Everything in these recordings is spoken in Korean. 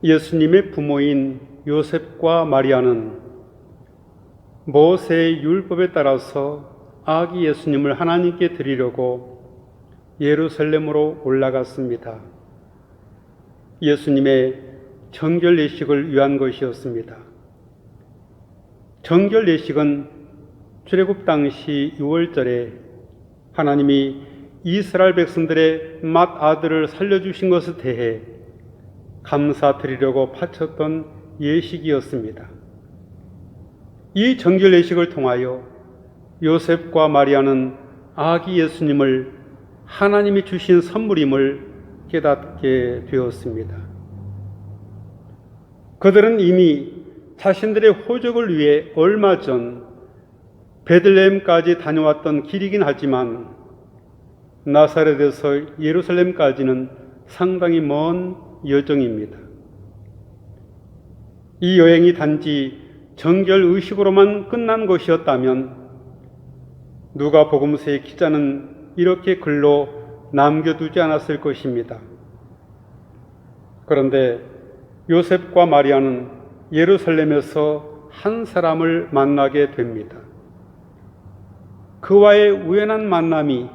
예수님의 부모인 요셉과 마리아는 모세의 율법에 따라서 아기 예수님을 하나님께 드리려고 예루살렘으로 올라갔습니다. 예수님의 정결 예식을 위한 것이었습니다. 정결 예식은 출애굽 당시 6월절에 하나님이 이스라엘 백성들의 맏아들을 살려주신 것에 대해 감사드리려고 바쳤던 예식이었습니다. 이 정결 예식을 통하여 요셉과 마리아는 아기 예수님을 하나님이 주신 선물임을 깨닫게 되었습니다. 그들은 이미 자신들의 호적을 위해 얼마 전 베들레헴까지 다녀왔던 길이긴 하지만 나사렛에서 예루살렘까지는 상당히 먼 여정입니다. 이 여행이 단지 정결 의식으로만 끝난 것이었다면 누가복음서의 기자는 이렇게 글로 남겨두지 않았을 것입니다. 그런데 요셉과 마리아는 예루살렘에서 한 사람을 만나게 됩니다. 그와의 우연한 만남이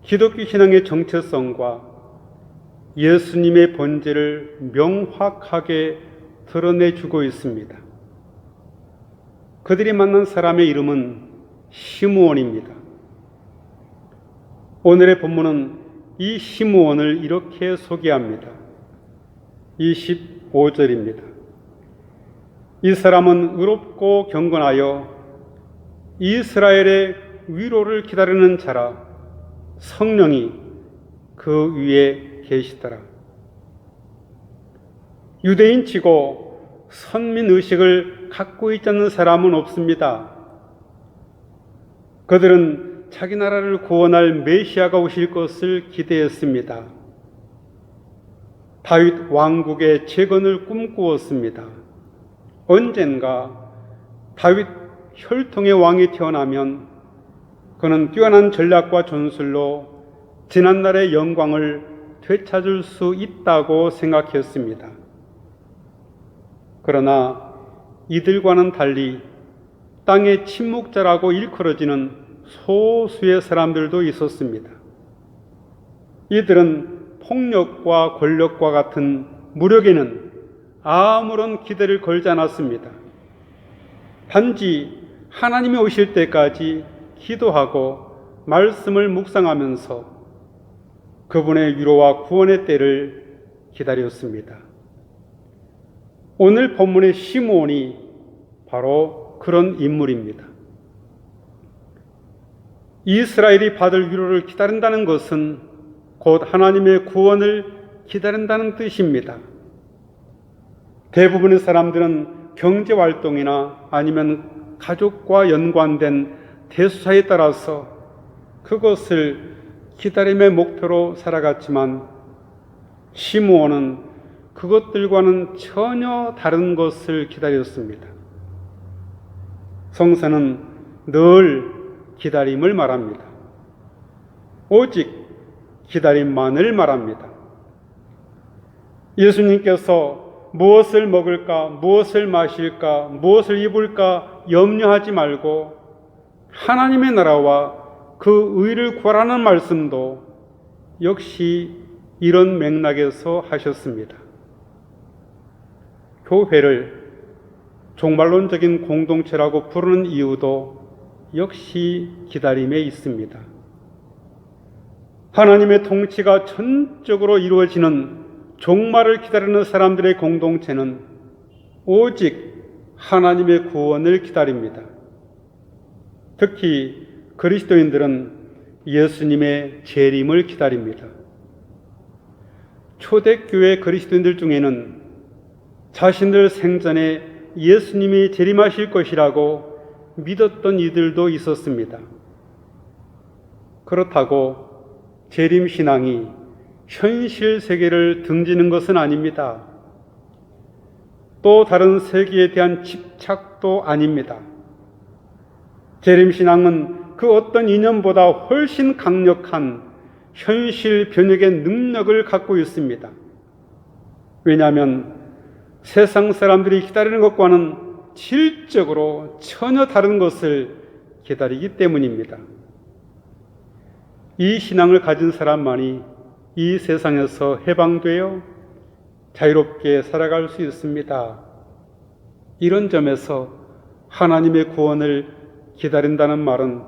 기독교 신앙의 정체성과 예수님의 본질을 명확하게 드러내주고 있습니다. 그들이 만난 사람의 이름은 시므온입니다. 오늘의 본문은 이 시므온을 이렇게 소개합니다. 25절입니다. 이 사람은 의롭고 경건하여 이스라엘의 위로를 기다리는 자라 성령이 그 위에 계시더라. 유대인치고 선민의식을 갖고 있지 않는 사람은 없습니다. 그들은 자기 나라를 구원할 메시아가 오실 것을 기대했습니다. 다윗 왕국의 재건을 꿈꾸었습니다. 언젠가 다윗 혈통의 왕이 태어나면 그는 뛰어난 전략과 전술로 지난날의 영광을 되찾을 수 있다고 생각했습니다. 그러나 이들과는 달리 땅의 침묵자라고 일컬어지는 소수의 사람들도 있었습니다. 이들은 폭력과 권력과 같은 무력에는 아무런 기대를 걸지 않았습니다. 단지 하나님이 오실 때까지 기도하고 말씀을 묵상하면서 그분의 위로와 구원의 때를 기다렸습니다. 오늘 본문의 시므온이 바로 그런 인물입니다. 이스라엘이 받을 위로를 기다린다는 것은 곧 하나님의 구원을 기다린다는 뜻입니다. 대부분의 사람들은 경제활동이나 아니면 가족과 연관된 대수사에 따라서 그것을 기다림의 목표로 살아갔지만 시므온은 그것들과는 전혀 다른 것을 기다렸습니다. 성서는 늘 기다림을 말합니다. 오직 기다림만을 말합니다. 예수님께서 무엇을 먹을까, 무엇을 마실까, 무엇을 입을까 염려하지 말고 하나님의 나라와 그 의를 구하라는 말씀도 역시 이런 맥락에서 하셨습니다. 교회를 종말론적인 공동체라고 부르는 이유도 역시 기다림에 있습니다. 하나님의 통치가 전적으로 이루어지는 종말을 기다리는 사람들의 공동체는 오직 하나님의 구원을 기다립니다. 특히 그리스도인들은 예수님의 재림을 기다립니다. 초대교회 그리스도인들 중에는 자신들 생전에 예수님이 재림하실 것이라고 믿었던 이들도 있었습니다. 그렇다고 재림신앙이 현실 세계를 등지는 것은 아닙니다. 또 다른 세계에 대한 집착도 아닙니다. 재림신앙은 그 어떤 이념보다 훨씬 강력한 현실 변혁의 능력을 갖고 있습니다. 왜냐하면 세상 사람들이 기다리는 것과는 질적으로 전혀 다른 것을 기다리기 때문입니다. 이 신앙을 가진 사람만이 이 세상에서 해방되어 자유롭게 살아갈 수 있습니다. 이런 점에서 하나님의 구원을 기다린다는 말은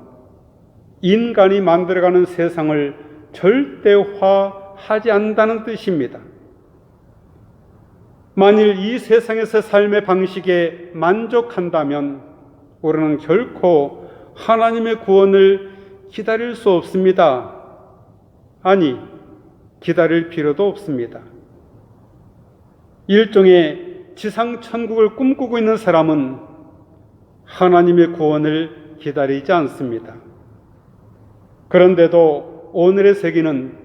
인간이 만들어가는 세상을 절대화하지 않는다는 뜻입니다. 만일 이 세상에서 삶의 방식에 만족한다면 우리는 결코 하나님의 구원을 기다릴 수 없습니다. 아니, 기다릴 필요도 없습니다. 일종의 지상 천국을 꿈꾸고 있는 사람은 하나님의 구원을 기다리지 않습니다. 그런데도 오늘의 세계는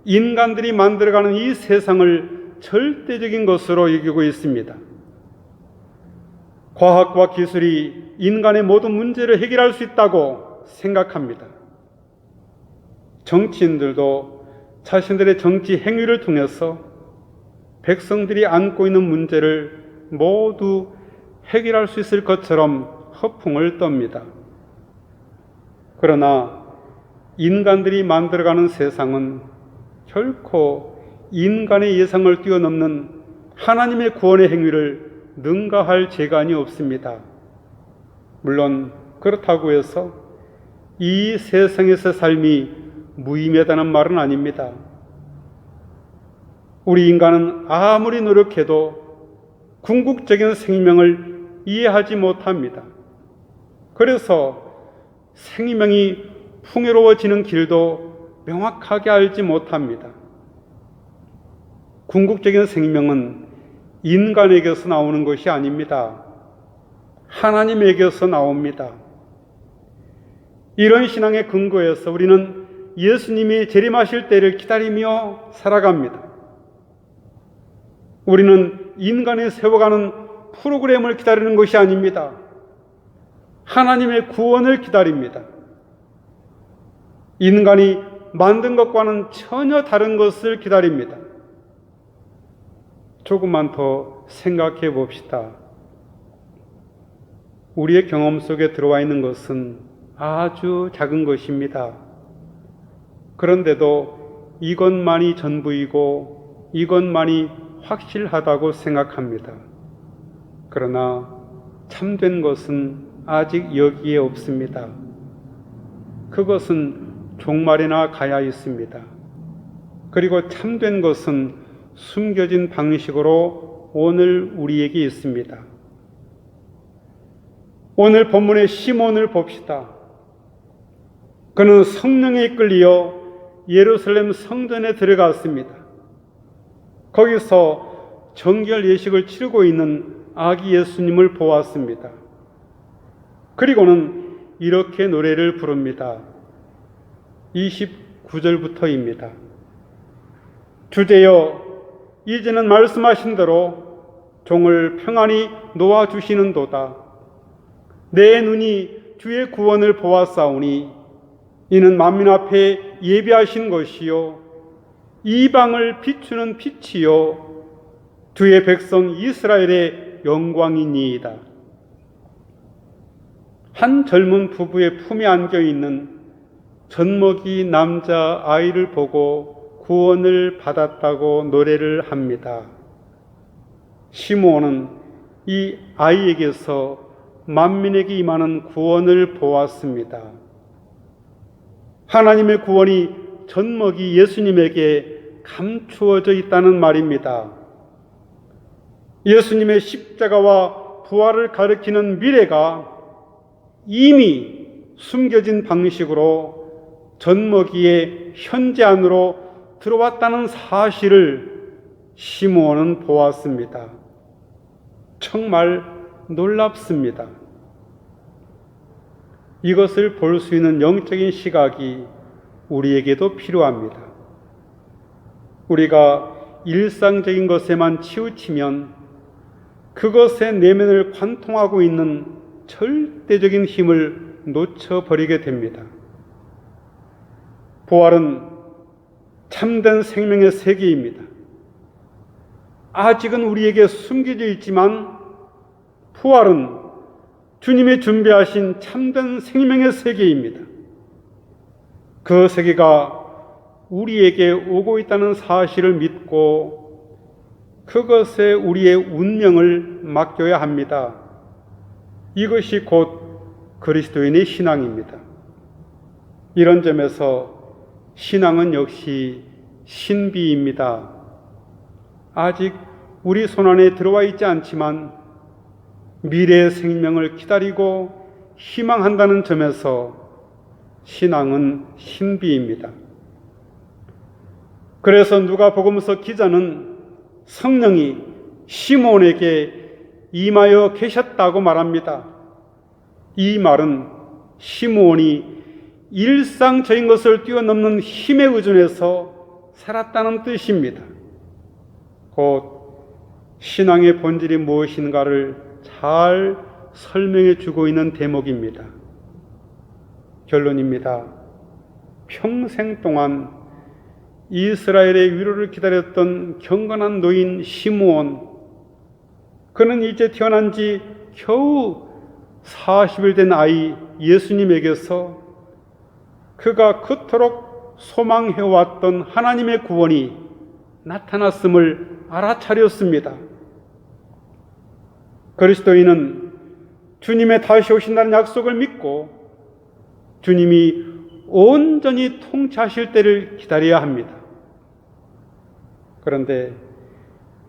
인간들이 만들어가는 이 세상을 절대적인 것으로 여기고 있습니다. 과학과 기술이 인간의 모든 문제를 해결할 수 있다고 생각합니다. 정치인들도 자신들의 정치 행위를 통해서 백성들이 안고 있는 문제를 모두 해결할 수 있을 것처럼 허풍을 떱니다. 그러나 인간들이 만들어가는 세상은 결코 인간의 예상을 뛰어넘는 하나님의 구원의 행위를 능가할 재간이 없습니다. 물론 그렇다고 해서 이 세상에서 삶이 무의미하다는 말은 아닙니다. 우리 인간은 아무리 노력해도 궁극적인 생명을 이해하지 못합니다. 그래서 생명이 풍요로워지는 길도 명확하게 알지 못합니다. 궁극적인 생명은 인간에게서 나오는 것이 아닙니다. 하나님에게서 나옵니다. 이런 신앙의 근거에서 우리는 예수님이 재림하실 때를 기다리며 살아갑니다. 우리는 인간이 세워가는 프로그램을 기다리는 것이 아닙니다. 하나님의 구원을 기다립니다. 인간이 만든 것과는 전혀 다른 것을 기다립니다. 조금만 더 생각해 봅시다. 우리의 경험 속에 들어와 있는 것은 아주 작은 것입니다. 그런데도 이것만이 전부이고 이것만이 확실하다고 생각합니다. 그러나 참된 것은 아직 여기에 없습니다. 그것은 종말에나 가야 있습니다. 그리고 참된 것은 숨겨진 방식으로 오늘 우리에게 있습니다. 오늘 본문의 시몬을 봅시다. 그는 성령에 이끌려 예루살렘 성전에 들어갔습니다. 거기서 정결 예식을 치르고 있는 아기 예수님을 보았습니다. 그리고는 이렇게 노래를 부릅니다. 29절부터입니다. 주제여, 이제는 말씀하신 대로 종을 평안히 놓아주시는도다. 내 눈이 주의 구원을 보았사오니 이는 만민 앞에 예비하신 것이요 이방을 비추는 빛이요 주의 백성 이스라엘의 영광이니이다. 한 젊은 부부의 품에 안겨있는 젖먹이 남자 아이를 보고 구원을 받았다고 노래를 합니다. 시므온은 이 아이에게서 만민에게 임하는 구원을 보았습니다. 하나님의 구원이 젖먹이 예수님에게 감추어져 있다는 말입니다. 예수님의 십자가와 부활을 가리키는 미래가 이미 숨겨진 방식으로 젖먹이의 현재 안으로 들어왔다는 사실을 시므온은 보았습니다. 정말 놀랍습니다. 이것을 볼 수 있는 영적인 시각이 우리에게도 필요합니다. 우리가 일상적인 것에만 치우치면 그것의 내면을 관통하고 있는 절대적인 힘을 놓쳐버리게 됩니다. 부활은 참된 생명의 세계입니다. 아직은 우리에게 숨겨져 있지만 부활은 주님이 준비하신 참된 생명의 세계입니다. 그 세계가 우리에게 오고 있다는 사실을 믿고 그것에 우리의 운명을 맡겨야 합니다. 이것이 곧 그리스도인의 신앙입니다. 이런 점에서 신앙은 역시 신비입니다. 아직 우리 손안에 들어와 있지 않지만 미래의 생명을 기다리고 희망한다는 점에서 신앙은 신비입니다. 그래서 누가복음서 기자는 성령이 시몬에게 임하여 계셨다고 말합니다. 이 말은 시몬이 일상적인 것을 뛰어넘는 힘에 의존해서 살았다는 뜻입니다. 곧 신앙의 본질이 무엇인가를 잘 설명해 주고 있는 대목입니다. 결론입니다. 평생 동안 이스라엘의 위로를 기다렸던 경건한 노인 시므온, 그는 이제 태어난 지 겨우 40일 된 아이 예수님에게서 그가 그토록 소망해왔던 하나님의 구원이 나타났음을 알아차렸습니다. 그리스도인은 주님의 다시 오신다는 약속을 믿고 주님이 온전히 통치하실 때를 기다려야 합니다. 그런데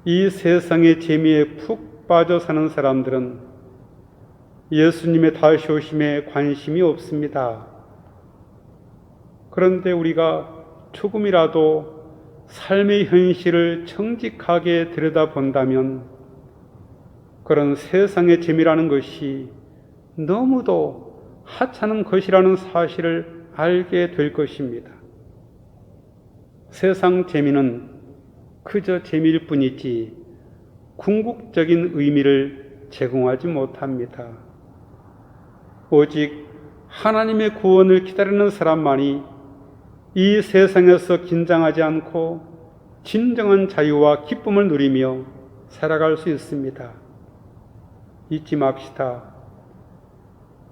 이 세상의 재미에 푹 빠져 사는 사람들은 예수님의 다시 오심에 관심이 없습니다. 그런데 우리가 조금이라도 삶의 현실을 정직하게 들여다본다면 그런 세상의 재미라는 것이 너무도 하찮은 것이라는 사실을 알게 될 것입니다. 세상 재미는 그저 재미일 뿐이지 궁극적인 의미를 제공하지 못합니다. 오직 하나님의 구원을 기다리는 사람만이 이 세상에서 긴장하지 않고 진정한 자유와 기쁨을 누리며 살아갈 수 있습니다. 잊지 맙시다.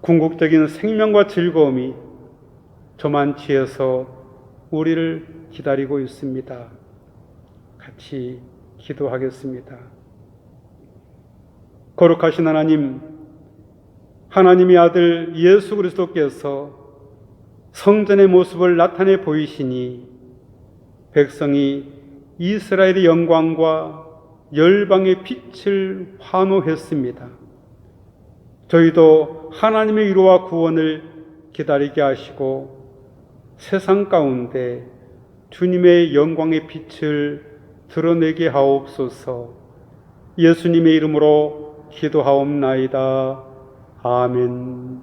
궁극적인 생명과 즐거움이 저만치에서 우리를 기다리고 있습니다. 같이 기도하겠습니다. 거룩하신 하나님, 하나님의 아들 예수 그리스도께서 성전의 모습을 나타내 보이시니 백성이 이스라엘의 영광과 열방의 빛을 환호했습니다. 저희도 하나님의 위로와 구원을 기다리게 하시고 세상 가운데 주님의 영광의 빛을 드러내게 하옵소서. 예수님의 이름으로 기도하옵나이다. 아멘.